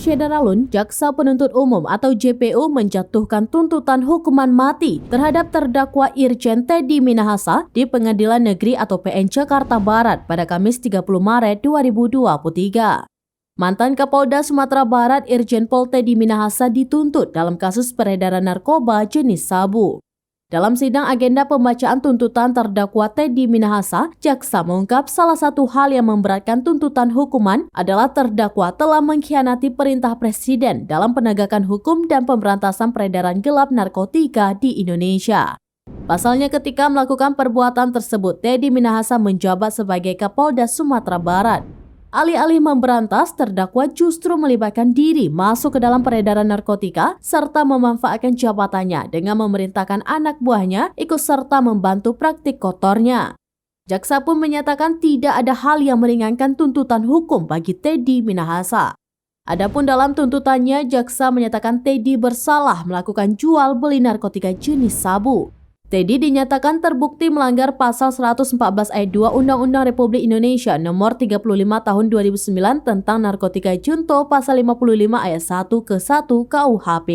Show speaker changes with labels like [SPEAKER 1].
[SPEAKER 1] Syederalun, Jaksa Penuntut Umum atau JPU menjatuhkan tuntutan hukuman mati terhadap terdakwa Irjen Teddy Minahasa di Pengadilan Negeri atau PN Jakarta Barat pada Kamis 30 Maret 2023. Mantan Kapolda Sumatera Barat Irjen Pol Teddy Minahasa dituntut dalam kasus peredaran narkoba jenis sabu. Dalam sidang agenda pembacaan tuntutan terdakwa Teddy Minahasa, jaksa mengungkap salah satu hal yang memberatkan tuntutan hukuman adalah terdakwa telah mengkhianati perintah Presiden dalam penegakan hukum dan pemberantasan peredaran gelap narkotika di Indonesia. Pasalnya ketika melakukan perbuatan tersebut, Teddy Minahasa menjabat sebagai Kapolda Sumatera Barat. Alih-alih memberantas, terdakwa justru melibatkan diri masuk ke dalam peredaran narkotika serta memanfaatkan jabatannya dengan memerintahkan anak buahnya ikut serta membantu praktik kotornya. Jaksa pun menyatakan tidak ada hal yang meringankan tuntutan hukum bagi Teddy Minahasa. Adapun dalam tuntutannya, jaksa menyatakan Teddy bersalah melakukan jual beli narkotika jenis sabu. Teddy dinyatakan terbukti melanggar pasal 114 ayat 2 Undang-Undang Republik Indonesia nomor 35 tahun 2009 tentang narkotika junto pasal 55 ayat 1 ke 1 KUHP.